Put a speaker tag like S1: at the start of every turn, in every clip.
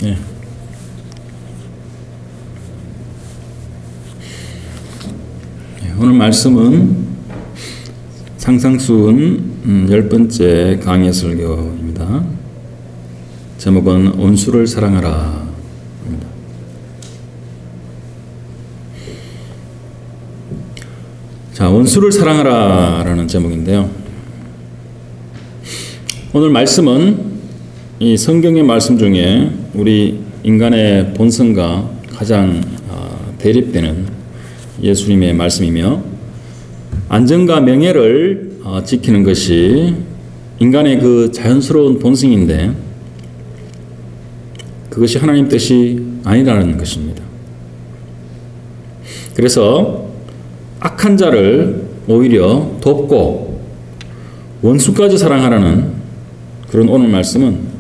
S1: 예. 오늘 말씀은 상상순 10번째 강의 설교입니다. 제목은 원수를 사랑하라 입니다. 자, 원수를 사랑하라 라는 제목인데요. 오늘 말씀은 이 성경의 말씀 중에 우리 인간의 본성과 가장 대립되는 예수님의 말씀이며, 안전과 명예를 지키는 것이 인간의 그 자연스러운 본성인데 그것이 하나님 뜻이 아니라는 것입니다. 그래서 악한 자를 오히려 돕고 원수까지 사랑하라는 그런 오늘 말씀은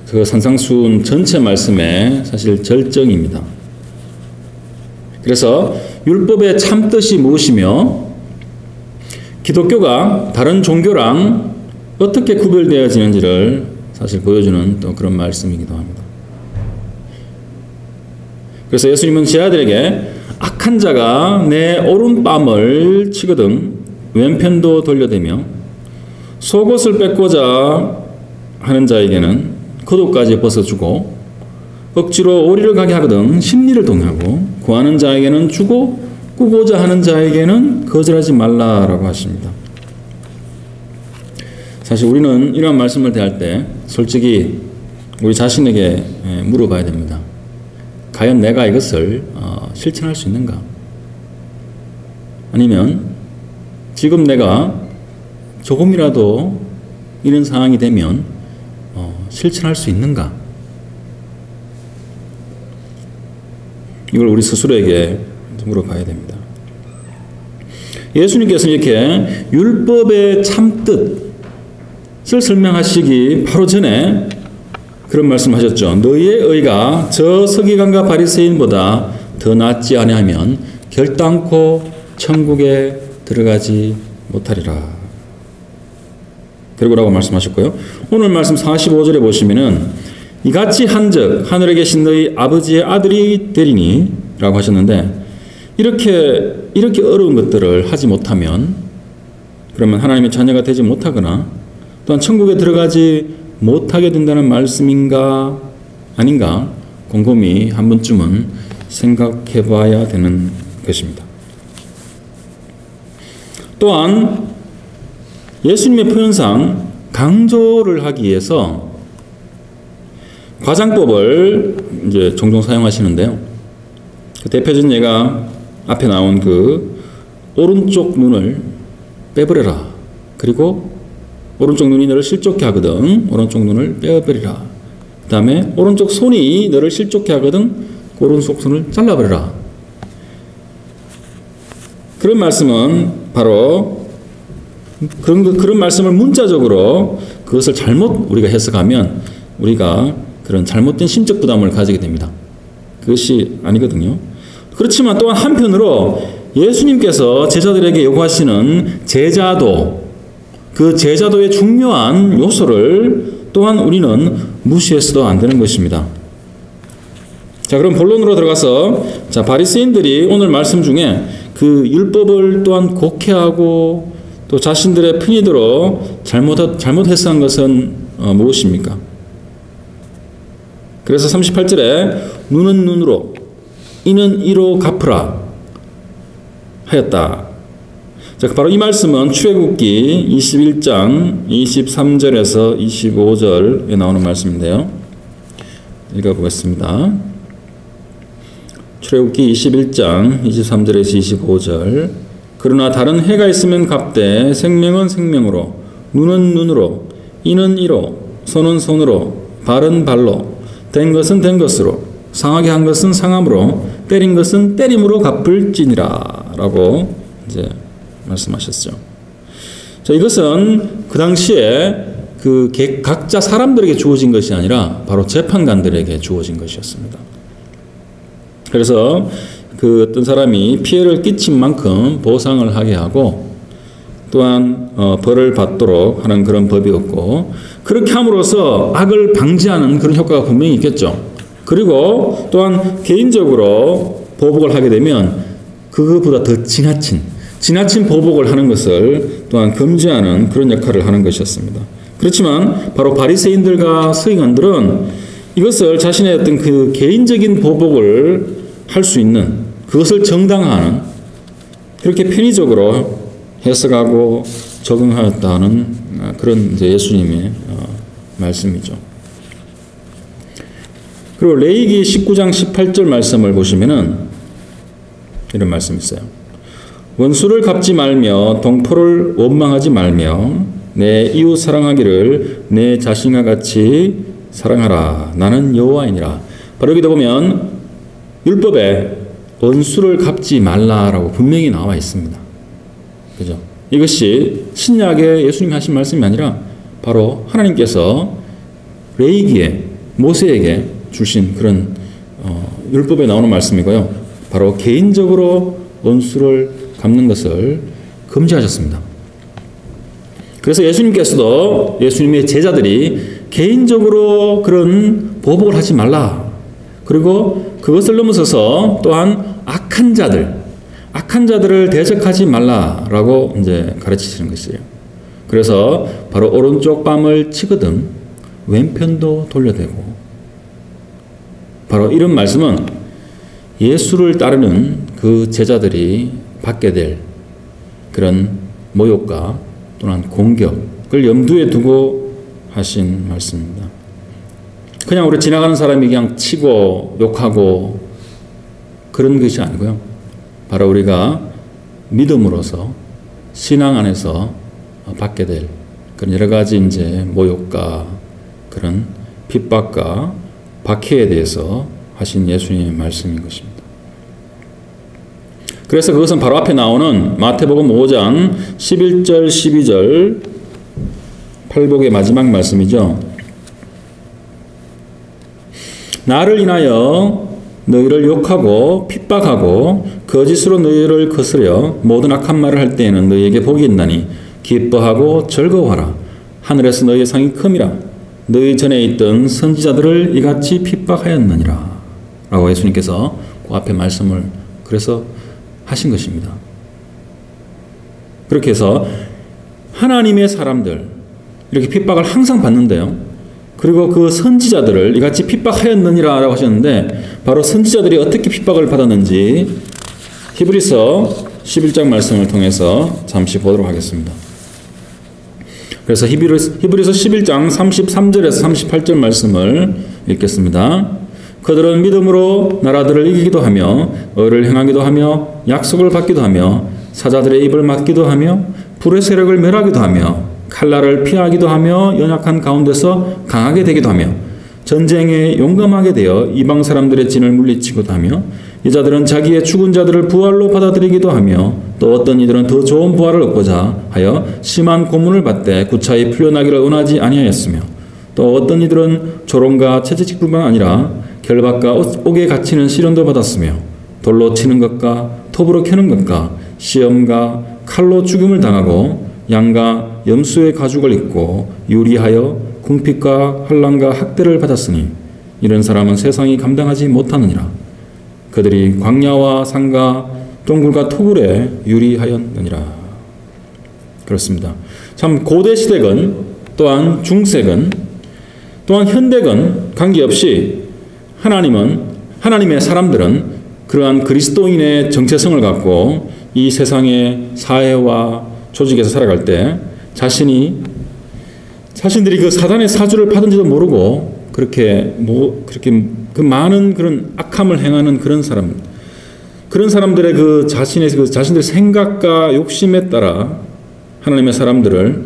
S1: 그 산상순 전체 말씀의 사실 절정입니다. 그래서 율법의 참뜻이 무엇이며 기독교가 다른 종교랑 어떻게 구별되어지는지를 사실 보여주는 또 그런 말씀이기도 합니다. 그래서 예수님은 제 아들에게 악한 자가 내 오른뺨을 치거든 왼편도 돌려대며 속옷을 뺏고자 하는 자에게는 겉옷까지 벗어주고 억지로 오리를 가게 하거든 심리를 동하고 구하는 자에게는 주고 꾸고자 하는 자에게는 거절하지 말라라고 하십니다. 사실 우리는 이러한 말씀을 대할 때 솔직히 우리 자신에게 물어봐야 됩니다. 과연 내가 이것을 실천할 수 있는가? 아니면 지금 내가 조금이라도 이런 상황이 되면 실천할 수 있는가? 이걸 우리 스스로에게 물어봐야 됩니다. 예수님께서는 이렇게 율법의 참뜻을 설명하시기 바로 전에 그런 말씀하셨죠. 너희의 의가 저 서기관과 바리새인보다 더 낫지 아니하면 결단코 천국에 들어가지 못하리라. 그리고라고 말씀하셨고요. 오늘 말씀 45절에 보시면은 이같이 한즉 하늘에 계신 너희 아버지의 아들이 되리니 라고 하셨는데, 이렇게 어려운 것들을 하지 못하면 그러면 하나님의 자녀가 되지 못하거나 또한 천국에 들어가지 못하게 된다는 말씀인가 아닌가 곰곰이 한 번쯤은 생각해 봐야 되는 것입니다. 또한 예수님의 표현상 강조를 하기 위해서 과장법을 이제 종종 사용하시는데요. 그 대표적인 예가 앞에 나온 그 오른쪽 눈을 빼버려라. 그리고 오른쪽 눈이 너를 실족해 하거든 오른쪽 눈을 빼버리라. 그 다음에 오른쪽 손이 너를 실족해 하거든 오른쪽 손을 잘라버려라. 그런 말씀은 바로 그런 말씀을 문자적으로 그것을 잘못 우리가 해석하면 우리가 그런 잘못된 심적 부담을 가지게 됩니다. 그것이 아니거든요. 그렇지만 또한 한편으로 예수님께서 제자들에게 요구하시는 제자도, 그 제자도의 중요한 요소를 또한 우리는 무시해서도 안 되는 것입니다. 자, 그럼 본론으로 들어가서, 자, 바리새인들이 오늘 말씀 중에 그 율법을 또한 곡해하고 또 자신들의 편이 들어 잘못해서 한 것은 무엇입니까? 그래서 38절에 눈은 눈으로 이는 이로 갚으라 하였다. 자, 바로 이 말씀은 출애굽기 21장 23절에서 25절에 나오는 말씀인데요. 읽어보겠습니다. 출애굽기 21장 23절에서 25절. 그러나 다른 해가 있으면 갚되 생명은 생명으로 눈은 눈으로 이는 이로 손은 손으로 발은 발로 된 것은 된 것으로 상하게 한 것은 상함으로 때린 것은 때림으로 갚을지니라 라고 이제 말씀하셨죠. 자, 이것은 그 당시에 그 각자 사람들에게 주어진 것이 아니라 바로 재판관들에게 주어진 것이었습니다. 그래서 그 어떤 사람이 피해를 끼친 만큼 보상을 하게 하고 또한 벌을 받도록 하는 그런 법이었고, 그렇게 함으로써 악을 방지하는 그런 효과가 분명히 있겠죠. 그리고 또한 개인적으로 보복을 하게 되면 그것보다 더 지나친 보복을 하는 것을 또한 금지하는 그런 역할을 하는 것이었습니다. 그렇지만 바로 바리새인들과 서기관들은 이것을 자신의 어떤 그 개인적인 보복을 할 수 있는 그것을 정당화하는 그렇게 편의적으로 해석하고 적응하였다는 그런 이제 예수님의 말씀이죠. 그리고 레위기 19장 18절 말씀을 보시면은 이런 말씀이 있어요. 원수를 갚지 말며 동포를 원망하지 말며 내 이웃 사랑하기를 내 자신과 같이 사랑하라. 나는 여호와이니라. 바로 여기다 보면 율법에 원수를 갚지 말라라고 분명히 나와 있습니다. 그죠? 이것이 신약에 예수님이 하신 말씀이 아니라 바로 하나님께서 레위기에 모세에게 주신 그런 율법에 나오는 말씀이고요. 바로 개인적으로 원수를 갚는 것을 금지하셨습니다. 그래서 예수님께서도 예수님의 제자들이 개인적으로 그런 보복을 하지 말라. 그리고 그것을 넘어서서 또한 악한 자들을 대적하지 말라라고 이제 가르치시는 것이에요. 그래서 바로 오른쪽 뺨을 치거든 왼편도 돌려대고, 바로 이런 말씀은 예수를 따르는 그 제자들이 받게 될 그런 모욕과 또는 공격을 염두에 두고 하신 말씀입니다. 그냥 우리 지나가는 사람이 그냥 치고 욕하고 그런 것이 아니고요. 바로 우리가 믿음으로서 신앙 안에서 받게 될 그런 여러 가지 이제 모욕과 그런 핍박과 박해에 대해서 하신 예수님의 말씀인 것입니다. 그래서 그것은 바로 앞에 나오는 마태복음 5장 11절 12절 팔복의 마지막 말씀이죠. 나를 인하여 너희를 욕하고 핍박하고 거짓으로 너희를 거스려 모든 악한 말을 할 때에는 너희에게 복이 있나니 기뻐하고 즐거워하라. 하늘에서 너희의 상이 큼이라. 너희 전에 있던 선지자들을 이같이 핍박하였느니라. 라고 예수님께서 그 앞에 말씀을 그래서 하신 것입니다. 그렇게 해서 하나님의 사람들 이렇게 핍박을 항상 받는데요. 그리고 그 선지자들을 이같이 핍박하였느니라 라고 하셨는데, 바로 선지자들이 어떻게 핍박을 받았는지 히브리서 11장 말씀을 통해서 잠시 보도록 하겠습니다. 그래서 히브리서 11장 33절에서 38절 말씀을 읽겠습니다. 그들은 믿음으로 나라들을 이기기도 하며 의를 행하기도 하며 약속을 받기도 하며 사자들의 입을 막기도 하며 불의 세력을 멸하기도 하며 칼날을 피하기도 하며 연약한 가운데서 강하게 되기도 하며 전쟁에 용감하게 되어 이방 사람들의 진을 물리치기도 하며 이자들은 자기의 죽은 자들을 부활로 받아들이기도 하며 또 어떤 이들은 더 좋은 부활을 얻고자 하여 심한 고문을 받되 구차히 풀려나기를 원하지 아니하였으며 또 어떤 이들은 조롱과 채찍질뿐만 아니라 결박과 옥에 갇히는 시련도 받았으며 돌로 치는 것과 톱으로 캐는 것과 시험과 칼로 죽임을 당하고 양과 염소의 가죽을 입고 유리하여 궁핍과 환난과 학대를 받았으니 이런 사람은 세상이 감당하지 못하느니라. 그들이 광야와 산과 동굴과 토굴에 유리하였느니라. 그렇습니다. 참 고대 시대건 또한 중세건 또한 현대건 관계없이 하나님의 사람들은 그러한 그리스도인의 정체성을 갖고 이 세상의 사회와 조직에서 살아갈 때 자신들이 그 사단의 사주를 받은지도 모르고 그렇게 그 많은 그런 악함을 행하는 그런 사람들의 그 자신들의 생각과 욕심에 따라 하나님의 사람들을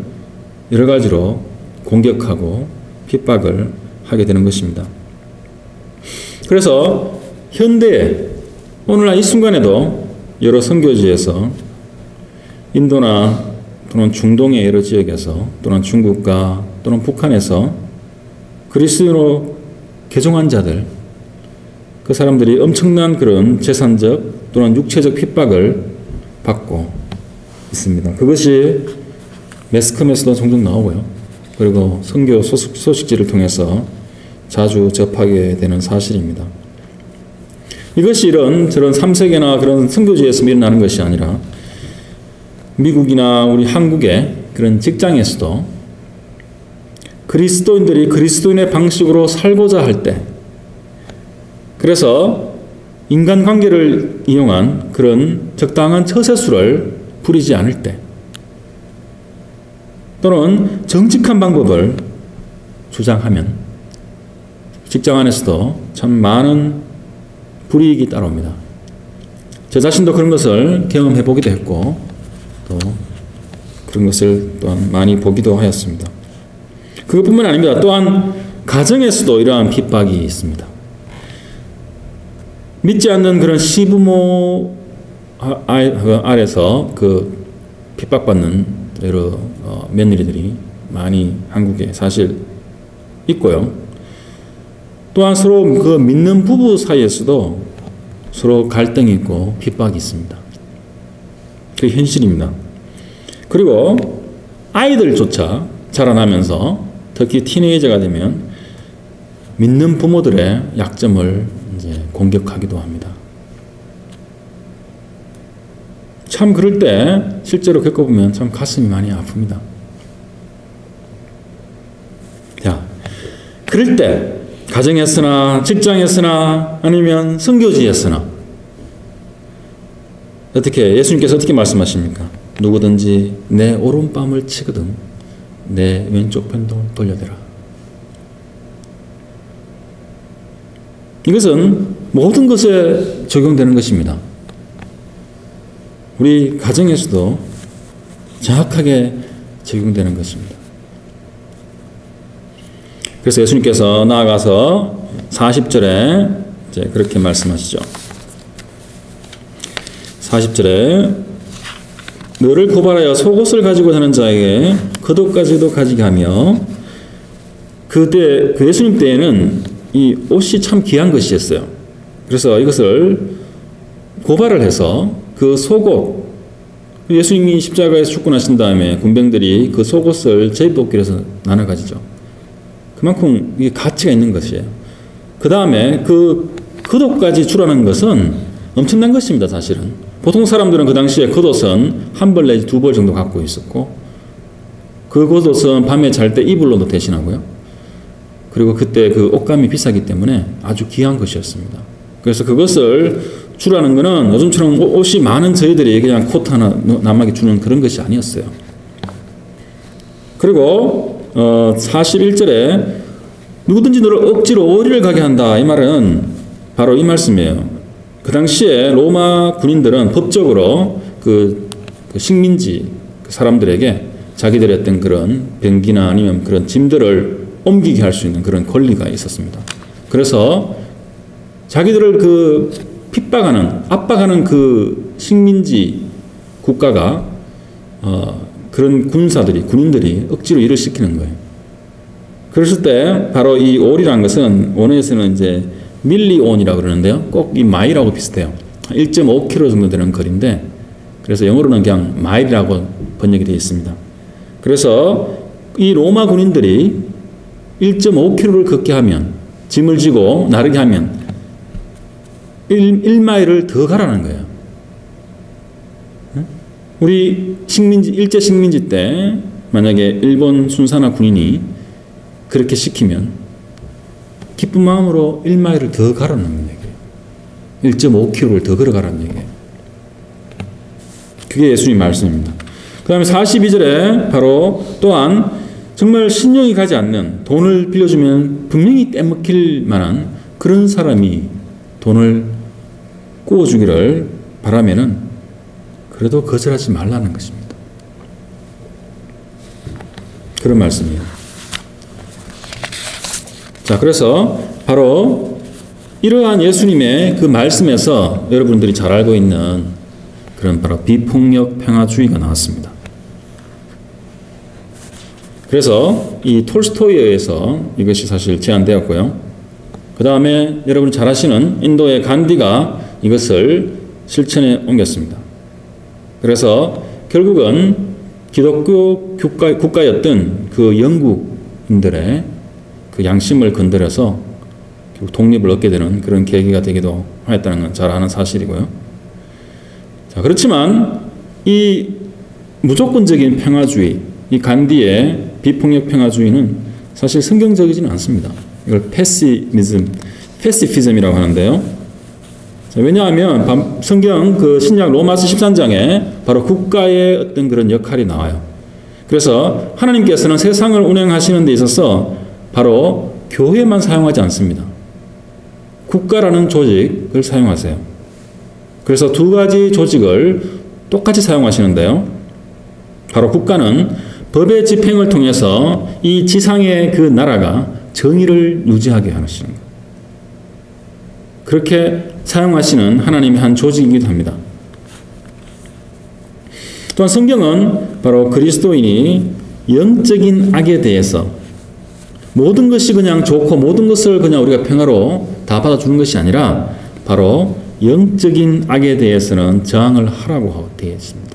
S1: 여러 가지로 공격하고 핍박을 하게 되는 것입니다. 그래서 현대에 오늘날 이 순간에도 여러 선교지에서 인도나 또는 중동의 여러 지역에서 또는 중국과 또는 북한에서 그리스도인으로 개종한 자들, 그 사람들이 엄청난 그런 재산적 또는 육체적 핍박을 받고 있습니다. 그것이 매스컴에서도 종종 나오고요. 그리고 선교 소식지를 통해서 자주 접하게 되는 사실입니다. 이것이 저런 3세계나 그런 선교지에서 일어나는 것이 아니라 미국이나 우리 한국의 그런 직장에서도 그리스도인들이 그리스도인의 방식으로 살고자 할 때, 그래서 인간관계를 이용한 그런 적당한 처세술을 부리지 않을 때, 또는 정직한 방법을 주장하면 직장 안에서도 참 많은 불이익이 따라옵니다. 저 자신도 그런 것을 경험해 보기도 했고 또 그런 것을 또한 많이 보기도 하였습니다. 그것뿐만 아닙니다. 또한 가정에서도 이러한 핍박이 있습니다. 믿지 않는 그런 시부모 아래서 그 핍박받는 여러 며느리들이 많이 한국에 사실 있고요. 또한 서로 그 믿는 부부 사이에서도 서로 갈등이 있고 핍박이 있습니다. 그게 현실입니다. 그리고 아이들조차 자라나면서 특히 티네이저가 되면 믿는 부모들의 약점을 이제 공격하기도 합니다. 참 그럴 때 실제로 겪어보면 참 가슴이 많이 아픕니다. 자, 그럴 때 가정에서나 직장에서나 아니면 선교지에서나 어떻게 예수님께서 어떻게 말씀하십니까? 누구든지 내 오른뺨을 치거든 내 왼쪽 편도 돌려대라. 이것은 모든 것에 적용되는 것입니다. 우리 가정에서도 정확하게 적용되는 것입니다. 그래서 예수님께서 나아가서 40절에 이제 그렇게 말씀하시죠. 40절에 너를 고발하여 속옷을 가지고 사는 자에게 겉옷까지도 가지게 하며, 그때 그 예수님 때에는 이 옷이 참 귀한 것이었어요. 그래서 이것을 고발을 해서 그 속옷, 예수님이 십자가에서 죽고 나신 다음에 군병들이 그 속옷을 제비뽑기로 해서 나눠 가지죠. 그만큼 이게 가치가 있는 것이에요. 그 다음에 그 겉옷까지 주라는 것은 엄청난 것입니다. 사실은 보통 사람들은 그 당시에 겉옷은 한 벌 내지 두 벌 정도 갖고 있었고, 그 겉옷은 밤에 잘 때 이불로도 대신하고요. 그리고 그때 그 옷감이 비싸기 때문에 아주 귀한 것이었습니다. 그래서 그것을 주라는 것은 요즘처럼 옷이 많은 저희들이 그냥 코트 하나 남에게 주는 그런 것이 아니었어요. 그리고 41절에 누구든지 너를 억지로 어디를 가게 한다, 이 말은 바로 이 말씀이에요. 그 당시에 로마 군인들은 법적으로 그 식민지 사람들에게 자기들의 어떤 그런 병기나 아니면 그런 짐들을 옮기게 할 수 있는 그런 권리가 있었습니다. 그래서 자기들을 그 핍박하는, 압박하는 그 식민지 국가가 그런 군인들이 억지로 일을 시키는 거예요. 그랬을 때 바로 이 올이라는 것은 원어에서는 이제 밀리온이라고 그러는데요. 꼭 이 마일하고 비슷해요. 1.5km 정도 되는 거리인데, 그래서 영어로는 그냥 마일이라고 번역이 되어 있습니다. 그래서 이 로마 군인들이 1.5km를 걷게 하면, 짐을 지고 나르게 하면 1마일을 더 가라는 거예요. 우리 일제 식민지 때 만약에 일본 순사나 군인이 그렇게 시키면 기쁜 마음으로 1마일을 더 가라는 얘기예요. 1.5km를 더 걸어가라는 얘기예요. 그게 예수님 말씀입니다. 그 다음에 42절에 바로 또한 정말 신용이 가지 않는, 돈을 빌려주면 분명히 떼먹힐 만한 그런 사람이 돈을 꾸어주기를 바라면은 그래도 거절하지 말라는 것입니다. 그런 말씀이에요. 자, 그래서 바로 이러한 예수님의 그 말씀에서 여러분들이 잘 알고 있는 그런 바로 비폭력 평화주의가 나왔습니다. 그래서 이 톨스토이에 의해서 이것이 사실 제안되었고요. 그 다음에 여러분이 잘 아시는 인도의 간디가 이것을 실천에 옮겼습니다. 그래서 결국은 기독교 국가였던 그 영국인들의 그 양심을 건드려서 결국 독립을 얻게 되는 그런 계기가 되기도 하였다는 건 잘 아는 사실이고요. 자, 그렇지만 이 무조건적인 평화주의, 이 간디의 비폭력 평화주의는 사실 성경적이지는 않습니다. 이걸 패시피즘이라고 하는데요. 자, 왜냐하면 성경 그 신약 로마서 13장에 바로 국가의 어떤 그런 역할이 나와요. 그래서 하나님께서는 세상을 운행하시는 데 있어서 바로 교회만 사용하지 않습니다. 국가라는 조직을 사용하세요. 그래서 두 가지 조직을 똑같이 사용하시는데요. 바로 국가는 법의 집행을 통해서 이 지상의 그 나라가 정의를 유지하게 하시는 거예요. 그렇게 사용하시는 하나님의 한 조직이기도 합니다. 또한 성경은 바로 그리스도인이 영적인 악에 대해서 모든 것이 그냥 좋고 모든 것을 그냥 우리가 평화로 다 받아주는 것이 아니라 바로 영적인 악에 대해서는 저항을 하라고 되어 있습니다.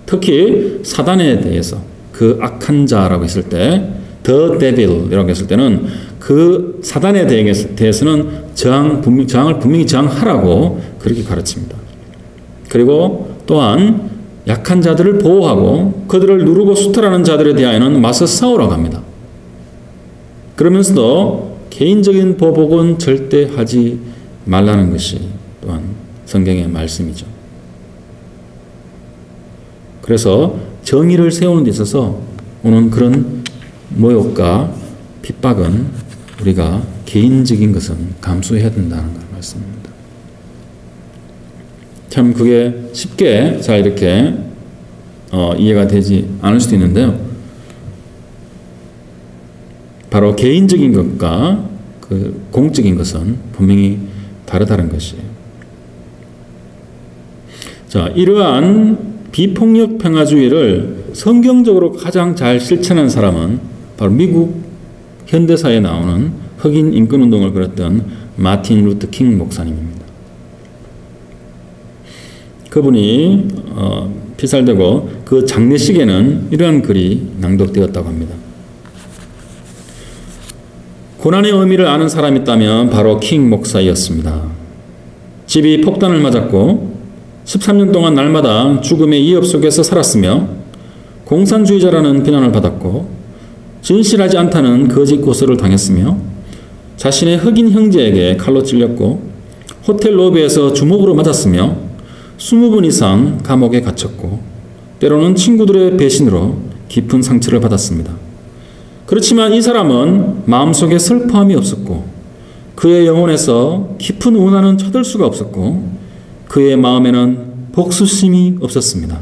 S1: 특히 사단에 대해서 그 악한 자라고 했을 때 The Devil이라고 했을 때는 그 사단에 대해서는 저항을 분명히 저항하라고 그렇게 가르칩니다. 그리고 또한 약한 자들을 보호하고 그들을 누르고 수탈하는 자들에 대하여는 맞서 싸우라고 합니다. 그러면서도 개인적인 보복은 절대 하지 말라는 것이 또한 성경의 말씀이죠. 그래서 정의를 세우는 데 있어서 오는 그런 모욕과 핍박은 우리가 개인적인 것은 감수해야 된다는 걸 말씀입니다. 참 그게 쉽게 잘 이렇게 이해가 되지 않을 수도 있는데요. 바로 개인적인 것과 그 공적인 것은 분명히 다르다는 것이에요. 자, 이러한 비폭력 평화주의를 성경적으로 가장 잘 실천한 사람은 바로 미국 현대사에 나오는 흑인 인권운동을 벌였던 마틴 루터 킹 목사님입니다. 그분이 피살되고 그 장례식에는 이러한 글이 낭독되었다고 합니다. 고난의 의미를 아는 사람이 있다면 바로 킹 목사였습니다. 집이 폭탄을 맞았고 13년 동안 날마다 죽음의 위협 속에서 살았으며 공산주의자라는 비난을 받았고 진실하지 않다는 거짓 고소를 당했으며 자신의 흑인 형제에게 칼로 찔렸고 호텔 로비에서 주먹으로 맞았으며 20번 이상 감옥에 갇혔고 때로는 친구들의 배신으로 깊은 상처를 받았습니다. 그렇지만 이 사람은 마음속에 슬퍼함이 없었고 그의 영혼에서 깊은 원한은 쳐들 수가 없었고 그의 마음에는 복수심이 없었습니다.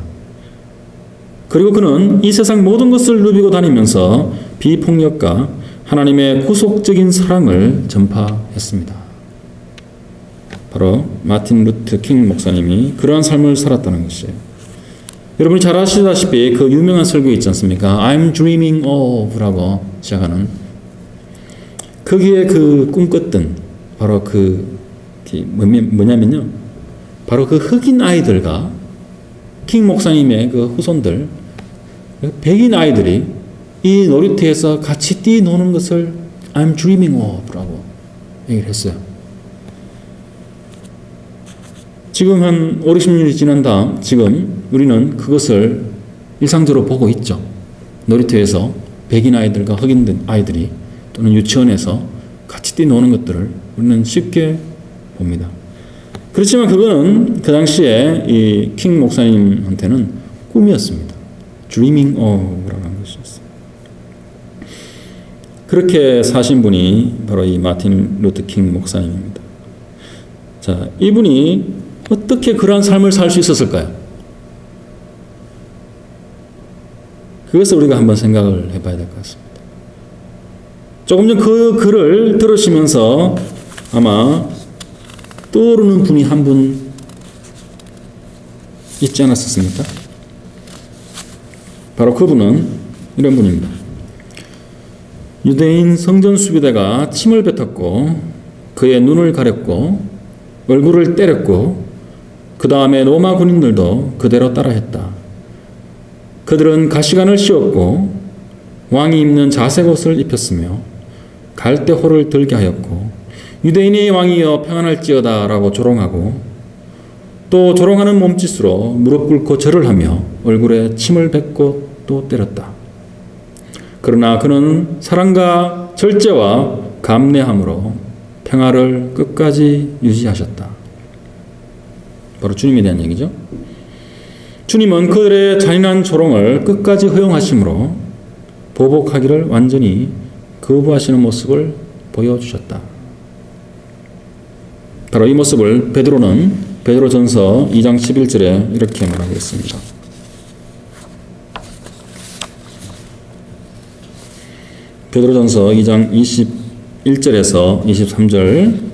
S1: 그리고 그는 이 세상 모든 것을 누비고 다니면서 비폭력과 하나님의 구속적인 사랑을 전파했습니다. 바로 마틴 루터 킹 목사님이 그러한 삶을 살았다는 것이에요. 여러분이 잘 아시다시피 그 유명한 설교 있지 않습니까? I'm dreaming of라고 시작하는 거기에 그 꿈꿨던 바로 그 뭐냐면요. 바로 그 흑인 아이들과 킹 목사님의 그 후손들, 백인 아이들이 이 놀이터에서 같이 뛰노는 것을 I'm dreaming of라고 얘기를 했어요. 지금 한 5, 60년이 지난 다음 지금 우리는 그것을 일상적으로 보고 있죠. 놀이터에서 백인 아이들과 흑인 아이들이 또는 유치원에서 같이 뛰노는 것들을 우리는 쉽게 봅니다. 그렇지만 그거는 그 당시에 이 킹 목사님한테는 꿈이었습니다. Dreaming of라고 하는 것이었어요. 그렇게 사신 분이 바로 이 마틴 루터 킹 목사님입니다. 자, 이분이 어떻게 그러한 삶을 살 수 있었을까요? 그것을 우리가 한번 생각을 해봐야 될 것 같습니다. 조금 전 그 글을 들으시면서 아마 떠오르는 분이 한 분 있지 않았었습니까? 바로 그분은 이런 분입니다. 유대인 성전 수비대가 침을 뱉었고 그의 눈을 가렸고 얼굴을 때렸고 그 다음에 로마 군인들도 그대로 따라했다. 그들은 가시관을 씌웠고 왕이 입는 자색 옷을 입혔으며 갈대호를 들게 하였고 유대인의 왕이여 평안할지어다 라고 조롱하고 또 조롱하는 몸짓으로 무릎 꿇고 절을 하며 얼굴에 침을 뱉고 또 때렸다. 그러나 그는 사랑과 절제와 감내함으로 평화를 끝까지 유지하셨다. 바로 주님에 대한 얘기죠. 주님은 그들의 잔인한 조롱을 끝까지 허용하심으로 보복하기를 완전히 거부하시는 모습을 보여주셨다. 바로 이 모습을 베드로전서 2장 11절에 이렇게 말하고 있습니다. 베드로전서 2장 21절에서 23절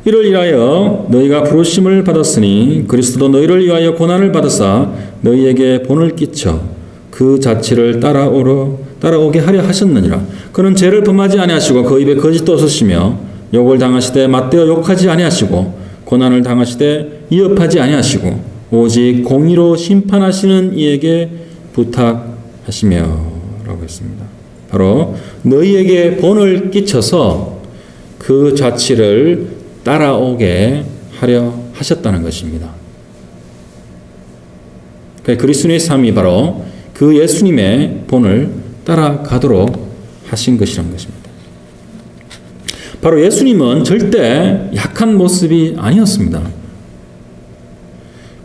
S1: 이를 위하여 너희가 부르심을 받았으니 그리스도도 너희를 위하여 고난을 받으사 너희에게 본을 끼쳐 그 자취를 따라오게 하려 하셨느니라. 그는 죄를 범하지 아니하시고 그 입에 거짓도 없으시며 욕을 당하시되 맞대어 욕하지 아니하시고 고난을 당하시되 위협하지 아니하시고 오직 공의로 심판하시는 이에게 부탁하시며 라고 했습니다. 바로 너희에게 본을 끼쳐서 그 자취를 따라오게 하려 하셨다는 것입니다. 그리스도의 삶이 바로 그 예수님의 본을 따라가도록 하신 것이라는 것입니다. 바로 예수님은 절대 약한 모습이 아니었습니다.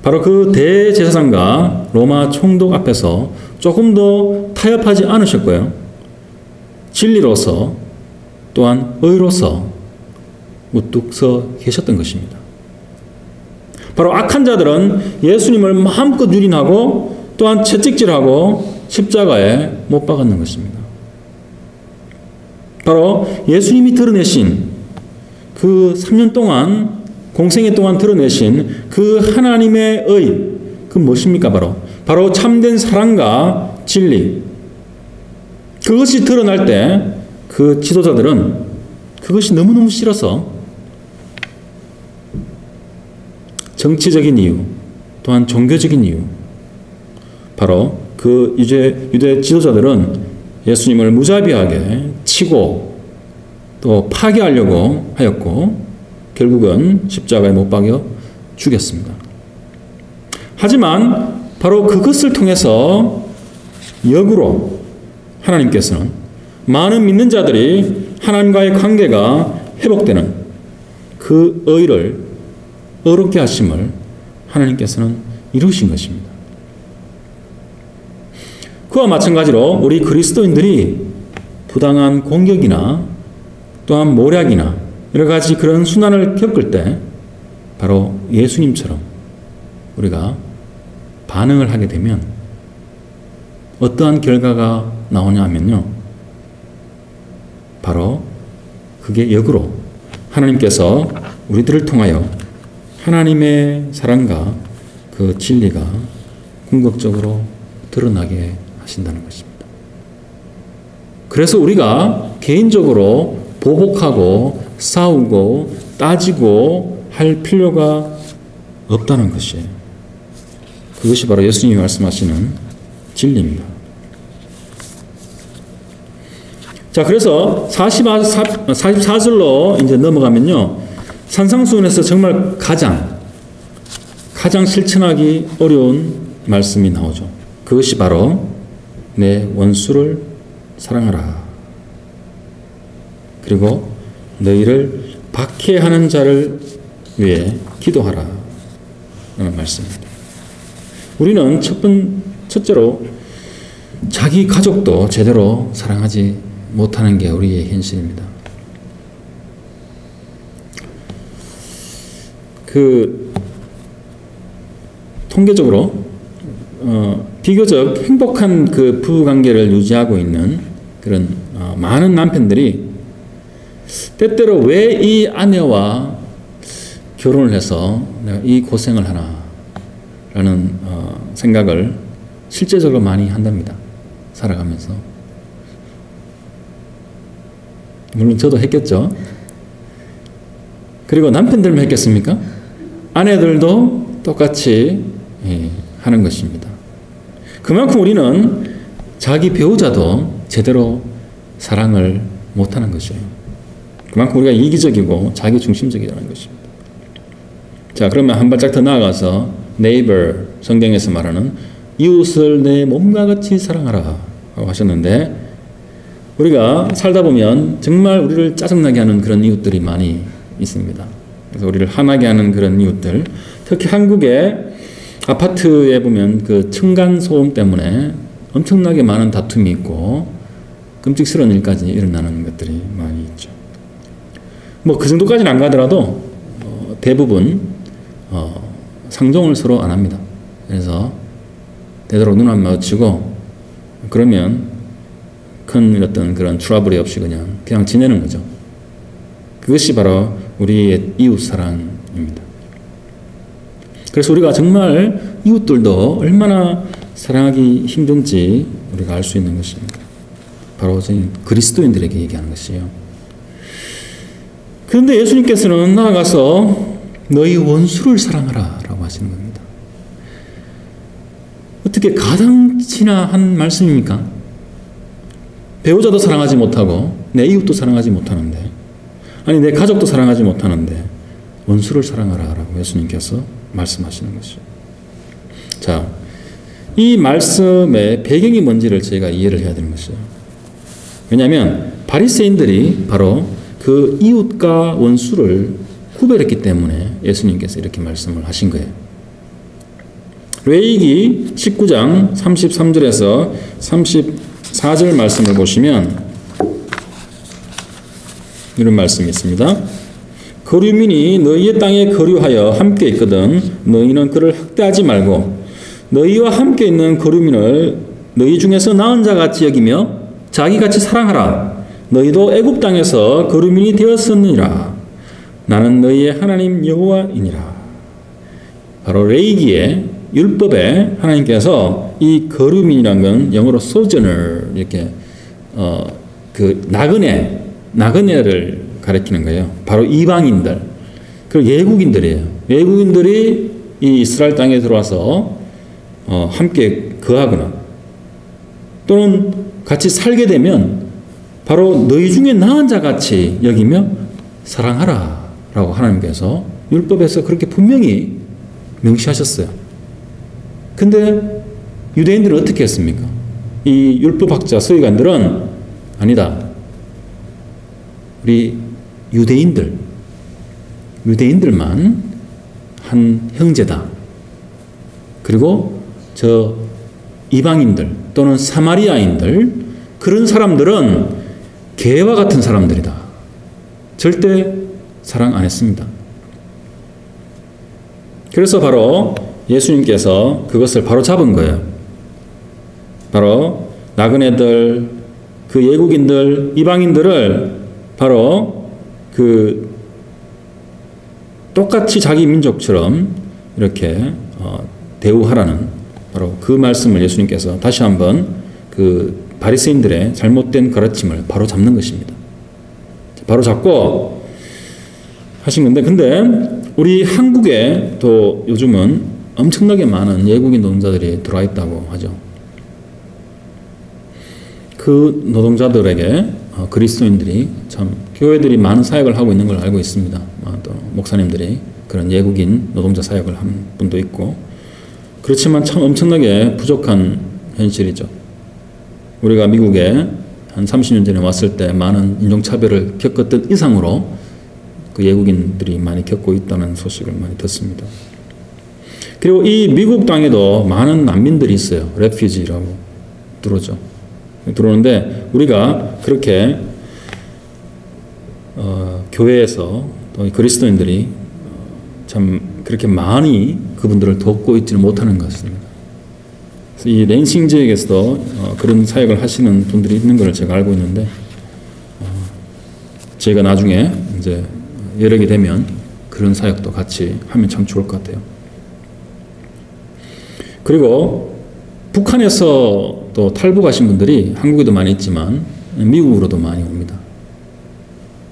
S1: 바로 그 대제사장과 로마 총독 앞에서 조금도 타협하지 않으셨고요. 진리로서 또한 의로서 우뚝 서 계셨던 것입니다. 바로 악한 자들은 예수님을 마음껏 유린하고 또한 채찍질하고 십자가에 못 박았는 것입니다. 바로 예수님이 드러내신 그 3년 동안 공생애 동안 드러내신 그 하나님의 의, 그 무엇입니까? 바로 참된 사랑과 진리. 그것이 드러날 때 그 지도자들은 그것이 너무너무 싫어서 정치적인 이유, 또한 종교적인 이유, 바로 그 유대 지도자들은 예수님을 무자비하게 치고 또 파괴하려고 하였고 결국은 십자가에 못 박여 죽였습니다. 하지만 바로 그것을 통해서 역으로 하나님께서는 많은 믿는 자들이 하나님과의 관계가 회복되는 그 의를 의롭게 하심을 하나님께서는 이루신 것입니다. 그와 마찬가지로 우리 그리스도인들이 부당한 공격이나 또한 모략이나 여러 가지 그런 순환을 겪을 때 바로 예수님처럼 우리가 반응을 하게 되면 어떠한 결과가 나오냐 하면요. 바로 그게 역으로 하나님께서 우리들을 통하여 하나님의 사랑과 그 진리가 궁극적으로 드러나게 하신다는 것입니다. 그래서 우리가 개인적으로 보복하고 싸우고 따지고 할 필요가 없다는 것이에요. 그것이 바로 예수님이 말씀하시는 진리입니다. 자, 그래서 44절로 이제 넘어가면요. 산상수훈에서 정말 가장 실천하기 어려운 말씀이 나오죠. 그것이 바로 내 원수를 사랑하라. 그리고 너희를 박해하는 자를 위해 기도하라. 라는 말씀입니다. 우리는 첫째로 자기 가족도 제대로 사랑하지 못하는 게 우리의 현실입니다. 통계적으로 비교적 행복한 그 부부관계를 유지하고 있는 그런 많은 남편들이 때때로 왜 이 아내와 결혼을 해서 내가 이 고생을 하나 라는 생각을 실제적으로 많이 한답니다. 살아가면서. 물론 저도 했겠죠. 그리고 남편들만 했겠습니까? 아내들도 똑같이 하는 것입니다. 그만큼 우리는 자기 배우자도 제대로 사랑을 못하는 것이에요. 그만큼 우리가 이기적이고 자기중심적이라는 것입니다. 자, 그러면 한 발짝 더 나아가서 neighbor, 성경에서 말하는 이웃을 내 몸과 같이 사랑하라 라고 하셨는데, 우리가 살다 보면 정말 우리를 짜증나게 하는 그런 이웃들이 많이 있습니다. 그래서 우리를 화나게 하는 그런 이웃들, 특히 한국의 아파트에 보면 그 층간소음 때문에 엄청나게 많은 다툼이 있고 끔찍스러운 일까지 일어나는 것들이 많이 있죠. 뭐 그 정도까지는 안 가더라도 대부분 상종을 서로 안 합니다. 그래서 되도록 눈 안 마주치고 그러면 큰 어떤 그런 트러블이 없이 그냥 지내는 거죠. 그것이 바로 우리의 이웃 사랑입니다. 그래서 우리가 정말 이웃들도 얼마나 사랑하기 힘든지 우리가 알 수 있는 것입니다. 바로 저희 그리스도인들에게 얘기하는 것이에요. 그런데 예수님께서는 나아가서 너희 원수를 사랑하라 라고 하시는 겁니다. 어떻게 가당치나 한 말씀입니까? 배우자도 사랑하지 못하고 내 이웃도 사랑하지 못하는데, 아니 내 가족도 사랑하지 못하는데 원수를 사랑하라 라고 예수님께서 말씀하시는 것이죠. 자, 이 말씀의 배경이 뭔지를 저희가 이해를 해야 되는 것이죠. 왜냐하면 바리새인들이 바로 그 이웃과 원수를 구별했기 때문에 예수님께서 이렇게 말씀을 하신 거예요. 레위기 19장 33절에서 34절 말씀을 보시면 이런 말씀이 있습니다. 거류민이 너희의 땅에 거류하여 함께 있거든 너희는 그를 학대하지 말고 너희와 함께 있는 거류민을 너희 중에서 나은 자같이 여기며 자기같이 사랑하라. 너희도 애굽 땅에서 거류민이 되었었느니라. 나는 너희의 하나님 여호와이니라. 바로 레위기의 율법에 하나님께서 이 거류민이라는 건 영어로 sojourner 이렇게 그 나그네를 가리키는 거예요. 바로 이방인들, 그리고 외국인들이에요. 외국인들이 이 이스라엘 땅에 들어와서 함께 거하거나 또는 같이 살게 되면 바로 너희 중에 나은 자같이 여기며 사랑하라 라고 하나님께서 율법에서 그렇게 분명히 명시하셨어요. 근데 유대인들은 어떻게 했습니까? 이 율법학자 서기관들은 아니다. 우리 유대인들만 한 형제다. 그리고 저 이방인들 또는 사마리아인들, 그런 사람들은 개와 같은 사람들이다. 절대 사랑 안 했습니다. 그래서 바로 예수님께서 그것을 바로 잡은 거예요. 바로 나그네들, 그 외국인들, 이방인들을 바로 그 똑같이 자기 민족처럼 이렇게 대우하라는 바로 그 말씀을 예수님께서 다시 한번 그 바리새인들의 잘못된 가르침을 바로 잡는 것입니다. 바로 잡고 하신 건데, 근데 우리 한국에 또 요즘은 엄청나게 많은 외국인 노동자들이 들어와 있다고 하죠. 그 노동자들에게 그리스도인들이 참 교회들이 많은 사역을 하고 있는 걸 알고 있습니다. 또 목사님들이 그런 외국인 노동자 사역을 한 분도 있고, 그렇지만 참 엄청나게 부족한 현실이죠. 우리가 미국에 한 30년 전에 왔을 때 많은 인종차별을 겪었던 이상으로 그 외국인들이 많이 겪고 있다는 소식을 많이 듣습니다. 그리고 이 미국 땅에도 많은 난민들이 있어요. 레퓨지라고 들어오죠. 들어오는데 우리가 그렇게 교회에서 또 그리스도인들이 참 그렇게 많이 그분들을 돕고 있지는 못하는 것 같습니다. 그래서 이 랜싱 지역에서도 그런 사역을 하시는 분들이 있는 걸 제가 알고 있는데, 저희가 나중에 이제 여력이 되면 그런 사역도 같이 하면 참 좋을 것 같아요. 그리고 북한에서 또 탈북하신 분들이 한국에도 많이 있지만 미국으로도 많이 옵니다.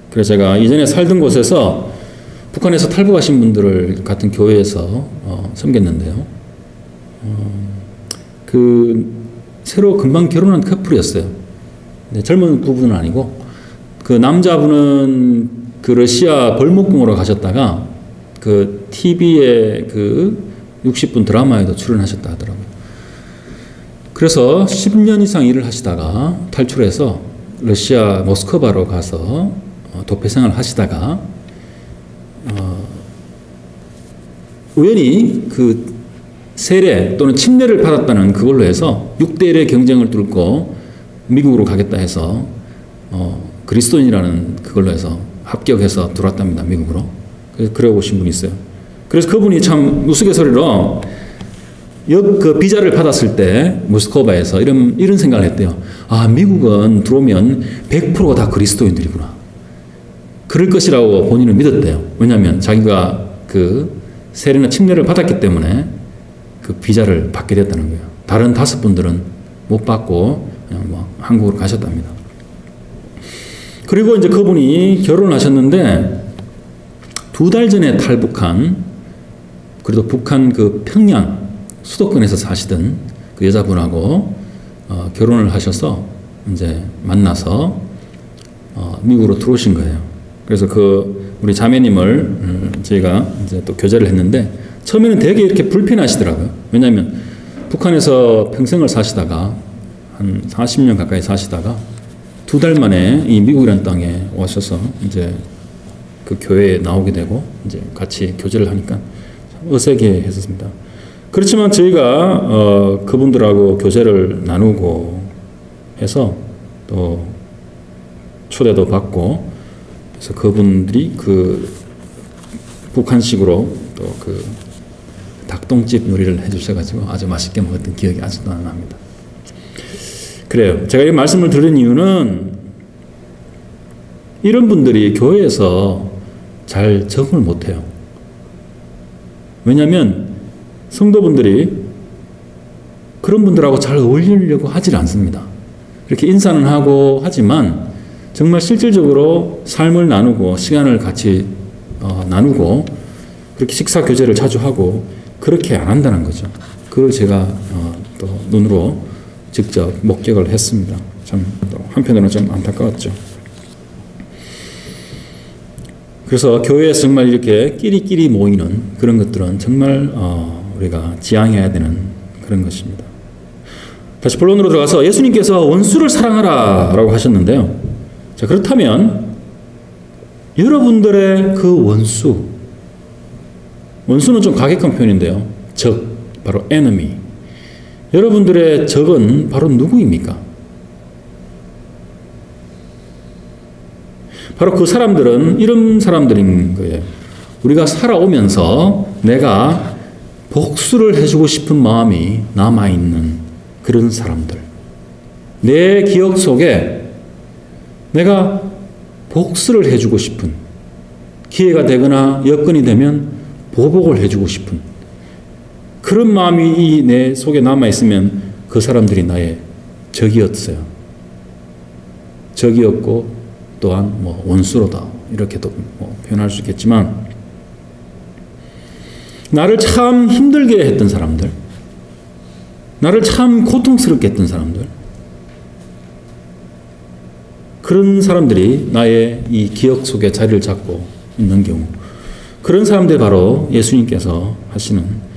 S1: 그래서 제가 이전에 살던 곳에서 북한에서 탈북하신 분들을 같은 교회에서 섬겼는데요. 그 새로 금방 결혼한 커플이었어요. 근데 젊은 부부는 아니고 그 남자분은 그 러시아 벌목공으로 가셨다가 그 TV의 그 60분 드라마에도 출연하셨다 하더라고요. 그래서 10년 이상 일을 하시다가 탈출해서 러시아 모스크바로 가서 도피 생활을 하시다가 우연히 그 세례 또는 침례를 받았다는 그걸로 해서 6대1의 경쟁을 뚫고 미국으로 가겠다 해서 그리스도인이라는 그걸로 해서 합격해서 들어왔답니다. 미국으로. 그래서 그래 오신 분이 있어요. 그래서 그분이 참 우스갯소리로 그 비자를 받았을 때 모스크바에서 이런 생각을 했대요. 아, 미국은 들어오면 100%가 다 그리스도인들이구나. 그럴 것이라고 본인은 믿었대요. 왜냐하면 자기가 그 세례나 침례를 받았기 때문에 그 비자를 받게 됐다는 거예요. 다른 5분들은 못 받고 그냥 뭐 한국으로 가셨답니다. 그리고 이제 그분이 결혼을 하셨는데 2달 전에 탈북한, 그래도 북한 그 평양 수도권에서 사시던 그 여자분하고 결혼을 하셔서 이제 만나서 미국으로 들어오신 거예요. 그래서 그 우리 자매님을 저희가 이제 또 교제를 했는데 처음에는 되게 이렇게 불편하시더라고요. 왜냐하면 북한에서 평생을 사시다가 한 40년 가까이 사시다가 2달 만에 이 미국이라는 땅에 오셔서 이제 그 교회에 나오게 되고 이제 같이 교제를 하니까 참 어색해 했었습니다. 그렇지만 저희가 그분들하고 교제를 나누고 해서 또 초대도 받고 그래서 그분들이 그 북한식으로 또 그 닭똥집 요리를 해주셔가지고 아주 맛있게 먹었던 기억이 아직도 납니다. 그래요. 제가 이 말씀을 드린 이유는 이런 분들이 교회에서 잘 적응을 못해요. 왜냐하면 성도분들이 그런 분들하고 잘 어울리려고 하질 않습니다. 이렇게 인사는 하고 하지만 정말 실질적으로 삶을 나누고 시간을 같이 나누고 그렇게 식사 교제를 자주 하고 그렇게 안 한다는 거죠. 그걸 제가 또 눈으로 직접 목격을 했습니다. 참 한편으로는 좀 안타까웠죠. 그래서 교회에서 정말 이렇게 끼리끼리 모이는 그런 것들은 정말 우리가 지향해야 되는 그런 것입니다. 다시 본론으로 들어가서 예수님께서 원수를 사랑하라 라고 하셨는데요. 자, 그렇다면 여러분들의 그 원수는 좀 과격한 표현인데요. 적, 바로 enemy. 여러분들의 적은 바로 누구입니까? 바로 그 사람들은 이런 사람들인 거예요. 우리가 살아오면서 내가 복수를 해주고 싶은 마음이 남아있는 그런 사람들. 내 기억 속에 내가 복수를 해주고 싶은, 기회가 되거나 여건이 되면 보복을 해주고 싶은 그런 마음이 내 속에 남아있으면 그 사람들이 나의 적이었어요. 적이었고 또한 뭐 원수로다 이렇게도 뭐 표현할 수 있겠지만 나를 참 힘들게 했던 사람들, 나를 참 고통스럽게 했던 사람들, 그런 사람들이 나의 이 기억 속에 자리를 잡고 있는 경우, 그런 사람들이 바로 예수님께서 하시는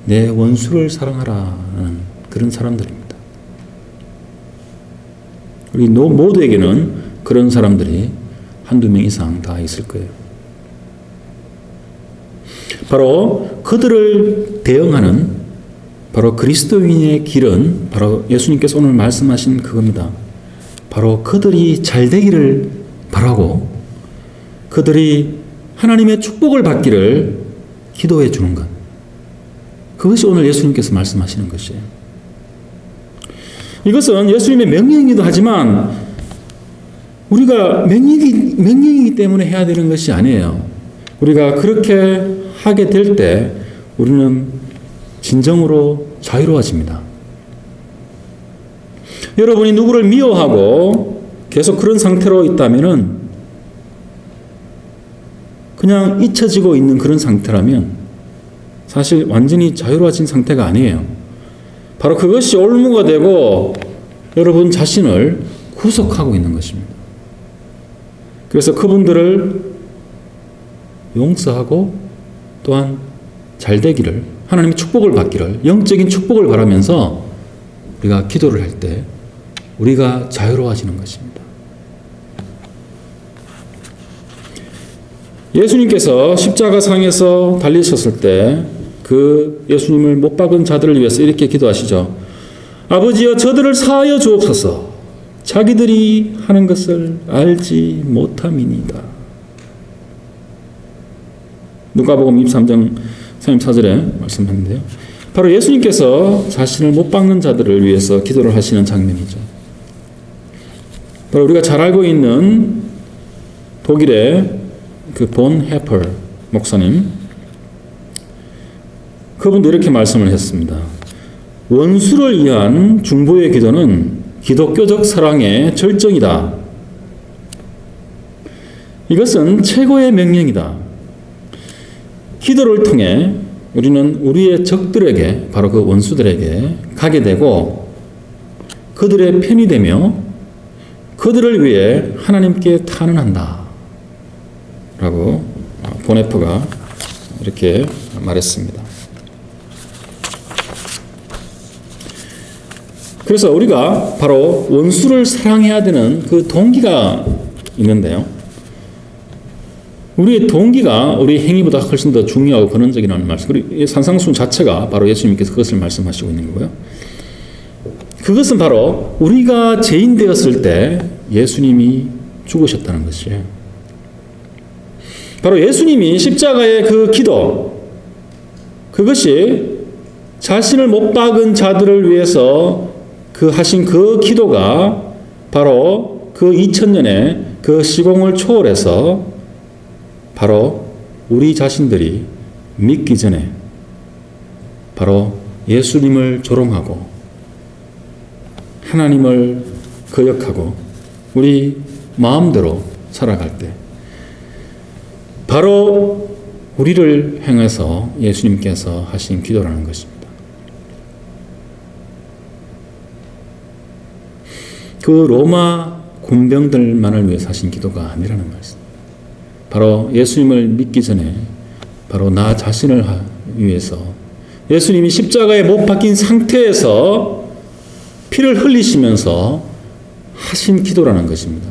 S1: 내 원수를 사랑하라는 그런 사람들입니다. 우리 모두에게는 그런 사람들이 한두 명 이상 다 있을 거예요. 바로 그들을 대응하는 바로 그리스도인의 길은 바로 예수님께서 오늘 말씀하신 그겁니다. 바로 그들이 잘 되기를 바라고 그들이 하나님의 축복을 받기를 기도해 주는 것. 그것이 오늘 예수님께서 말씀하시는 것이에요. 이것은 예수님의 명령이기도 하지만 우리가 명령이기 때문에 해야 되는 것이 아니에요. 우리가 그렇게 하게 될 때 우리는 진정으로 자유로워집니다. 여러분이 누구를 미워하고 계속 그런 상태로 있다면은 그냥 잊혀지고 있는 그런 상태라면 사실 완전히 자유로워진 상태가 아니에요. 바로 그것이 올무가 되고 여러분 자신을 구속하고 있는 것입니다. 그래서 그분들을 용서하고 또한 잘 되기를, 하나님의 축복을 받기를, 영적인 축복을 바라면서 우리가 기도를 할 때 우리가 자유로워지는 것입니다. 예수님께서 십자가상에서 달리셨을 때 그 예수님을 못 박은 자들을 위해서 이렇게 기도하시죠. 아버지여 저들을 사하여 주옵소서. 자기들이 하는 것을 알지 못함이니이다. 누가복음 23장 34절에 말씀하는데요. 바로 예수님께서 자신을 못 박는 자들을 위해서 기도를 하시는 장면이죠. 바로 우리가 잘 알고 있는 독일의 그 본 해퍼 목사님, 그분도 이렇게 말씀을 했습니다. 원수를 위한 중보의 기도는 기독교적 사랑의 절정이다. 이것은 최고의 명령이다. 기도를 통해 우리는 우리의 적들에게, 바로 그 원수들에게 가게 되고 그들의 편이 되며 그들을 위해 하나님께 탄원한다. 라고 보네프가 이렇게 말했습니다. 그래서 우리가 바로 원수를 사랑해야 되는 그 동기가 있는데요. 우리의 동기가 우리 행위보다 훨씬 더 중요하고 근원적이라는 말씀. 그리고 산상수훈 자체가 바로 예수님께서 그것을 말씀하시고 있는 거고요. 그것은 바로 우리가 죄인 되었을 때 예수님이 죽으셨다는 것이에요. 바로 예수님이 십자가의 그 기도, 그것이 자신을 못 박은 자들을 위해서 그 하신 그 기도가 바로 그 2000년의 그 시공을 초월해서 바로 우리 자신들이 믿기 전에 바로 예수님을 조롱하고 하나님을 거역하고 우리 마음대로 살아갈 때 바로 우리를 향해서 예수님께서 하신 기도라는 것입니다. 그 로마 군병들만을 위해서 하신 기도가 아니라는 말씀. 바로 예수님을 믿기 전에 바로 나 자신을 위해서 예수님이 십자가에 못 박힌 상태에서 피를 흘리시면서 하신 기도라는 것입니다.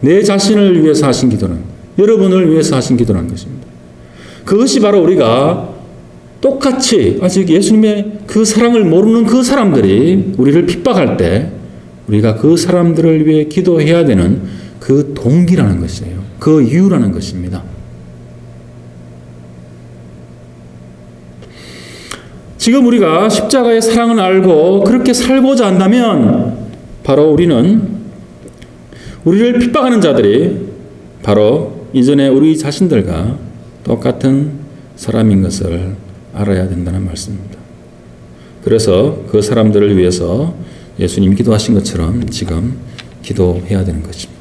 S1: 내 자신을 위해서 하신 기도는, 여러분을 위해서 하신 기도라는 것입니다. 그것이 바로 우리가 똑같이 아직 예수님의 그 사랑을 모르는 그 사람들이 우리를 핍박할 때 우리가 그 사람들을 위해 기도해야 되는 그 동기라는 것이에요. 그 이유라는 것입니다. 지금 우리가 십자가의 사랑을 알고 그렇게 살고자 한다면 바로 우리는 우리를 핍박하는 자들이 바로 이전에 우리 자신들과 똑같은 사람인 것을 알아야 된다는 말씀입니다. 그래서 그 사람들을 위해서 예수님 기도하신 것처럼 지금 기도해야 되는 것입니다.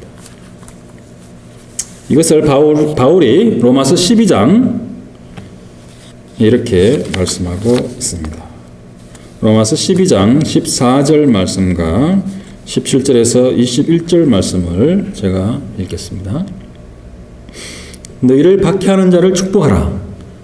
S1: 이것을 바울이 로마서 12장 이렇게 말씀하고 있습니다. 로마서 12장 14절 말씀과 17절에서 21절 말씀을 제가 읽겠습니다. 너희를 박해하는 자를 축복하라.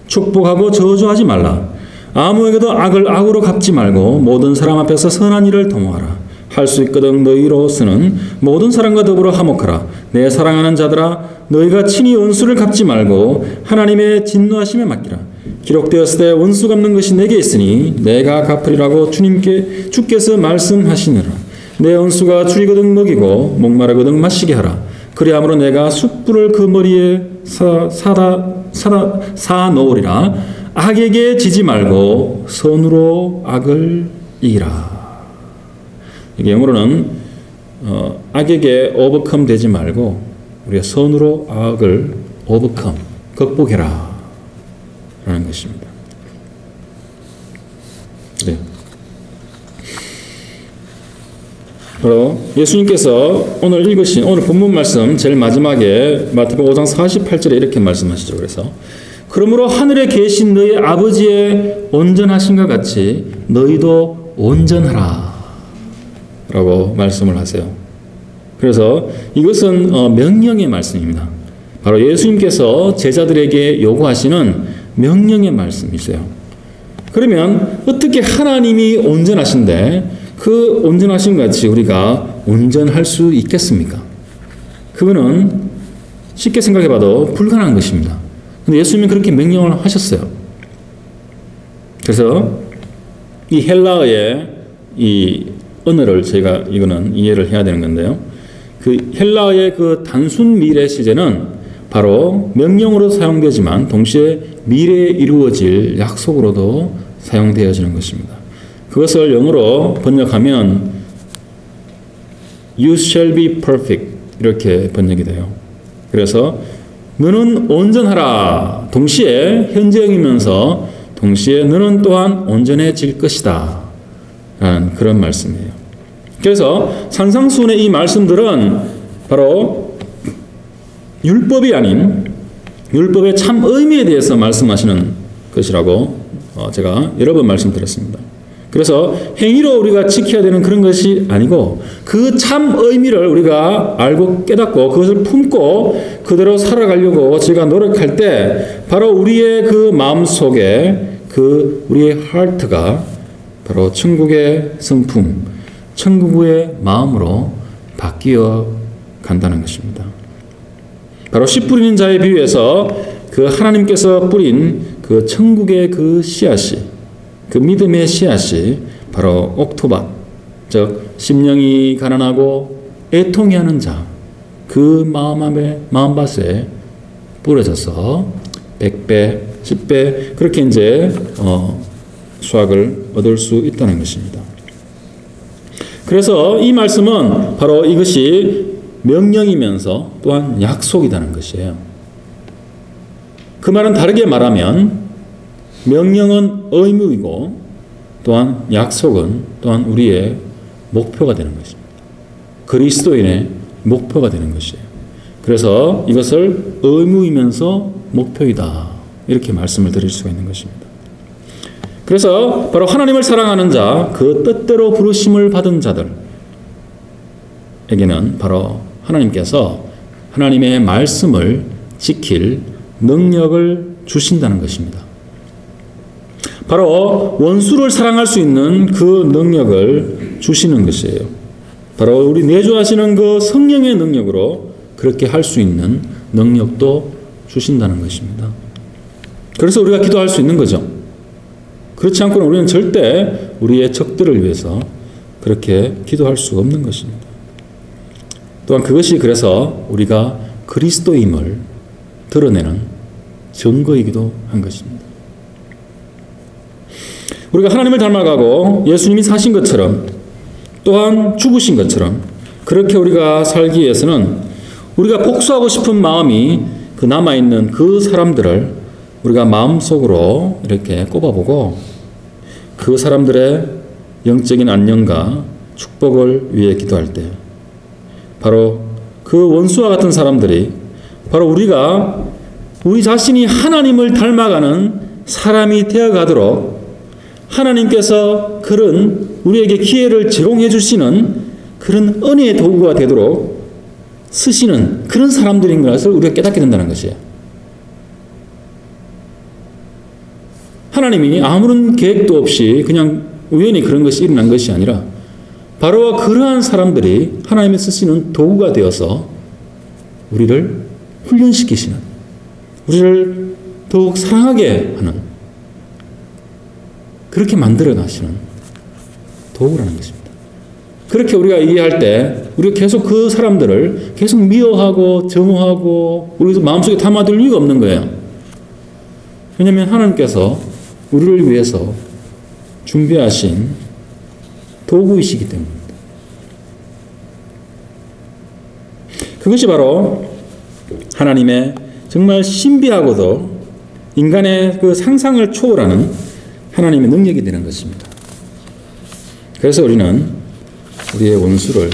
S1: 축복하고 저주하지 말라. 아무에게도 악을 악으로 갚지 말고 모든 사람 앞에서 선한 일을 도모하라. 할 수 있거든 너희로서는 모든 사람과 더불어 화목하라. 내 사랑하는 자들아 너희가 친히 원수를 갚지 말고 하나님의 진노하심에 맡기라. 기록되었을 때 원수 갚는 것이 내게 있으니 내가 갚으리라고 주께서 말씀하시느라. 내 원수가 줄이거든 먹이고 목마르거든 마시게 하라. 그리함으로 내가 숯불을 그 머리에 사 놓으리라. 악에게 지지 말고 선으로 악을 이기라. 이게 영어로는 악에게 overcome 되지 말고 우리가 선으로 악을 overcome, 극복해라 라는 것입니다. 네. 바로 예수님께서 오늘 읽으신 오늘 본문 말씀 제일 마지막에 마태복음 5장 48절에 이렇게 말씀하시죠. 그래서 그러므로 하늘에 계신 너희 아버지의 온전하심과 같이 너희도 온전하라 라고 말씀을 하세요. 그래서 이것은 명령의 말씀입니다. 바로 예수님께서 제자들에게 요구하시는 명령의 말씀이세요. 그러면 어떻게 하나님이 온전하신데 그 온전하신 같이 우리가 온전할 수 있겠습니까? 그거는 쉽게 생각해봐도 불가능한 것입니다. 근데 예수님은 그렇게 명령을 하셨어요. 그래서 이 헬라어의 이 언어를 저희가 이거는 이해를 해야 되는 건데요. 그 헬라어의 그 단순 미래 시제는 바로 명령으로 사용되지만 동시에 미래에 이루어질 약속으로도 사용되어지는 것입니다. 그것을 영어로 번역하면 You shall be perfect 이렇게 번역이 돼요. 그래서 너는 온전하라. 동시에 현재형이면서 동시에 너는 또한 온전해질 것이다 라는 그런 말씀이에요. 그래서 산상수훈의 이 말씀들은 바로 율법이 아닌 율법의 참 의미에 대해서 말씀하시는 것이라고 제가 여러 번 말씀드렸습니다. 그래서 행위로 우리가 지켜야 되는 그런 것이 아니고 그 참 의미를 우리가 알고 깨닫고 그것을 품고 그대로 살아가려고 제가 노력할 때 바로 우리의 그 마음속에 그 우리의 하트가 바로 천국의 성품, 천국의 마음으로 바뀌어 간다는 것입니다. 바로 씨 뿌리는 자의 비유에서 그 하나님께서 뿌린 그 천국의 그 씨앗이, 그 믿음의 씨앗이 바로 옥토밭, 즉 심령이 가난하고 애통해하는 자, 그 마음밭에 뿌려져서 100배, 10배 그렇게 이제 수확을 얻을 수 있다는 것입니다. 그래서 이 말씀은 바로 이것이 명령이면서 또한 약속이라는 것이에요. 그 말은 다르게 말하면 명령은 의무이고 또한 약속은 또한 우리의 목표가 되는 것입니다. 그리스도인의 목표가 되는 것이에요. 그래서 이것을 의무이면서 목표이다 이렇게 말씀을 드릴 수가 있는 것입니다. 그래서 바로 하나님을 사랑하는 자, 그 뜻대로 부르심을 받은 자들에게는 바로 하나님께서 하나님의 말씀을 지킬 능력을 주신다는 것입니다. 바로 원수를 사랑할 수 있는 그 능력을 주시는 것이에요. 바로 우리 내주하시는 그 성령의 능력으로 그렇게 할 수 있는 능력도 주신다는 것입니다. 그래서 우리가 기도할 수 있는 거죠. 그렇지 않고는 우리는 절대 우리의 적들을 위해서 그렇게 기도할 수가 없는 것입니다. 또한 그것이 그래서 우리가 그리스도임을 드러내는 증거이기도 한 것입니다. 우리가 하나님을 닮아가고 예수님이 사신 것처럼 또한 죽으신 것처럼 그렇게 우리가 살기 위해서는 우리가 복수하고 싶은 마음이 그 남아있는 그 사람들을 우리가 마음속으로 이렇게 꼽아보고 그 사람들의 영적인 안녕과 축복을 위해 기도할 때 바로 그 원수와 같은 사람들이 바로 우리가 우리 자신이 하나님을 닮아가는 사람이 되어가도록 하나님께서 그런 우리에게 기회를 제공해 주시는 그런 은혜의 도구가 되도록 쓰시는 그런 사람들인 것을 우리가 깨닫게 된다는 것이에요. 하나님이 아무런 계획도 없이 그냥 우연히 그런 것이 일어난 것이 아니라 바로 그러한 사람들이 하나님이 쓰시는 도구가 되어서 우리를 훈련시키시는, 우리를 더욱 사랑하게 하는, 그렇게 만들어 가시는 도구라는 것입니다. 그렇게 우리가 이해할 때 우리가 계속 그 사람들을 계속 미워하고 정오하고 우리 마음속에 담아둘 이유가 없는 거예요. 왜냐하면 하나님께서 우리를 위해서 준비하신 도구이시기 때문입니다. 그것이 바로 하나님의 정말 신비하고도 인간의 그 상상을 초월하는 하나님의 능력이 되는 것입니다. 그래서 우리는 우리의 원수를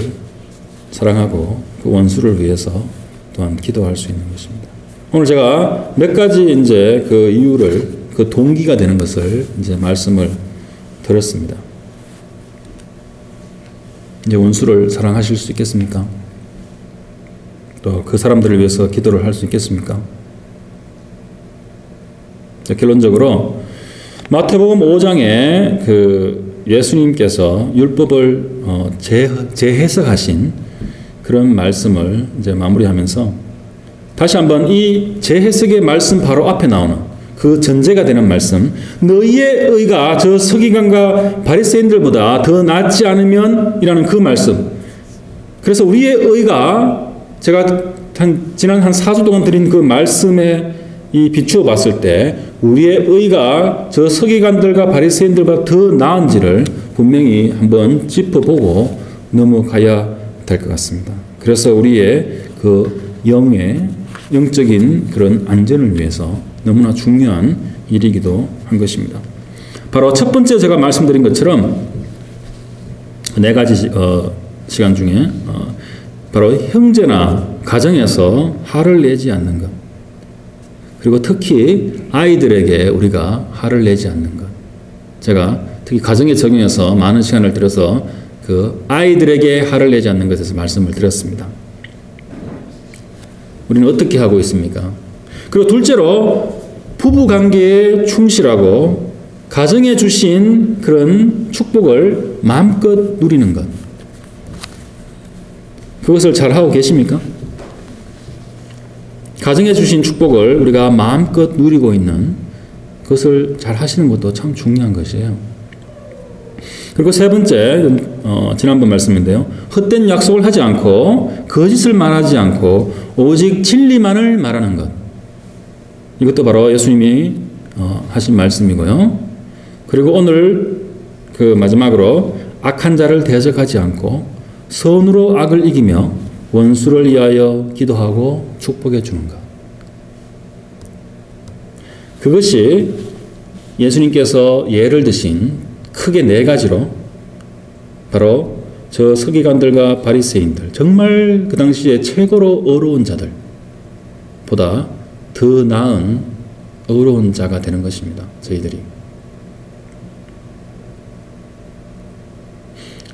S1: 사랑하고 그 원수를 위해서 또한 기도할 수 있는 것입니다. 오늘 제가 몇 가지 이제 그 이유를, 그 동기가 되는 것을 이제 말씀을 드렸습니다. 이제 원수를 사랑하실 수 있겠습니까? 또 그 사람들을 위해서 기도를 할 수 있겠습니까? 결론적으로 마태복음 5장에 그 예수님께서 율법을 재해석하신 그런 말씀을 이제 마무리하면서 다시 한번 이 재해석의 말씀 바로 앞에 나오는 그 전제가 되는 말씀, 너희의 의가 저 서기관과 바리새인들보다 더 낫지 않으면 이라는 그 말씀. 그래서 우리의 의가 제가 지난 한 4주 동안 드린 그 말씀에 이 비추어 봤을 때 우리의 의가 저 서기관들과 바리새인들보다 더 나은지를 분명히 한번 짚어보고 넘어가야 될 것 같습니다. 그래서 우리의 그 영적인 그런 안전을 위해서 너무나 중요한 일이기도 한 것입니다. 바로 첫 번째 제가 말씀드린 것처럼 네 가지 시간 중에 바로 형제나 가정에서 화를 내지 않는 것, 그리고 특히 아이들에게 우리가 화를 내지 않는 것. 제가 특히 가정에 적용해서 많은 시간을 들여서 그 아이들에게 화를 내지 않는 것에서 말씀을 드렸습니다. 우리는 어떻게 하고 있습니까? 그리고 둘째로 부부관계에 충실하고 가정에 주신 그런 축복을 마음껏 누리는 것. 그것을 잘 하고 계십니까? 가정에 주신 축복을 우리가 마음껏 누리고 있는 그것을 잘 하시는 것도 참 중요한 것이에요. 그리고 세 번째, 지난번 말씀인데요. 헛된 약속을 하지 않고 거짓을 말하지 않고 오직 진리만을 말하는 것. 이것도 바로 예수님이 하신 말씀이고요. 그리고 오늘 그 마지막으로 악한 자를 대적하지 않고 선으로 악을 이기며 원수를 위하여 기도하고 축복해 주는 것. 그것이 예수님께서 예를 드신 크게 네 가지로 바로 저 서기관들과 바리새인들, 정말 그 당시에 최고로 어려운 자들보다 더 나은 어려운 자가 되는 것입니다. 저희들이.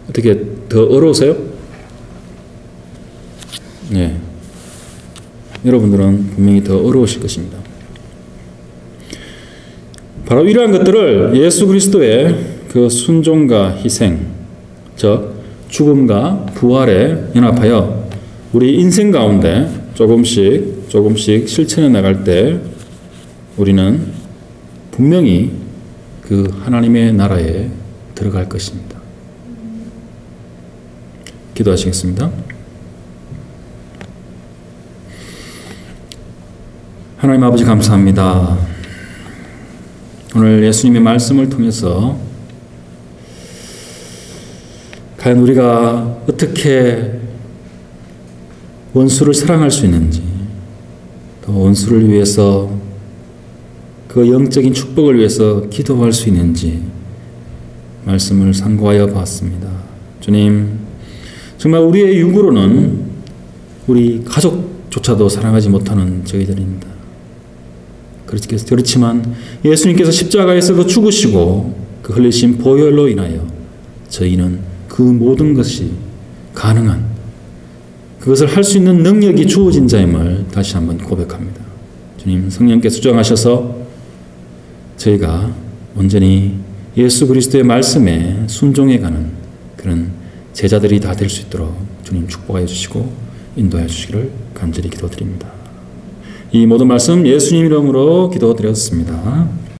S1: 어떻게 더 어려우세요? 네. 여러분들은 분명히 더 어려우실 것입니다. 바로 이러한 것들을 예수 그리스도의 그 순종과 희생, 즉 죽음과 부활에 연합하여 우리 인생 가운데 조금씩 실천해 나갈 때 우리는 분명히 그 하나님의 나라에 들어갈 것입니다. 기도하시겠습니다. 하나님 아버지 감사합니다. 오늘 예수님의 말씀을 통해서 과연 우리가 어떻게 원수를 사랑할 수 있는지, 또 원수를 위해서 그 영적인 축복을 위해서 기도할 수 있는지 말씀을 상고하여 봤습니다. 주님, 정말 우리의 육으로는 우리 가족조차도 사랑하지 못하는 저희들입니다. 그렇지만 예수님께서 십자가에서 그 죽으시고 그 흘리신 보혈로 인하여 저희는 그 모든 것이 가능한, 그것을 할 수 있는 능력이 주어진 자임을 다시 한번 고백합니다. 주님, 성령께서 수정하셔서 저희가 온전히 예수 그리스도의 말씀에 순종해가는 그런 제자들이 다 될 수 있도록 주님 축복하여 주시고 인도하여 주시기를 간절히 기도드립니다. 이 모든 말씀 예수님 이름으로 기도드렸습니다.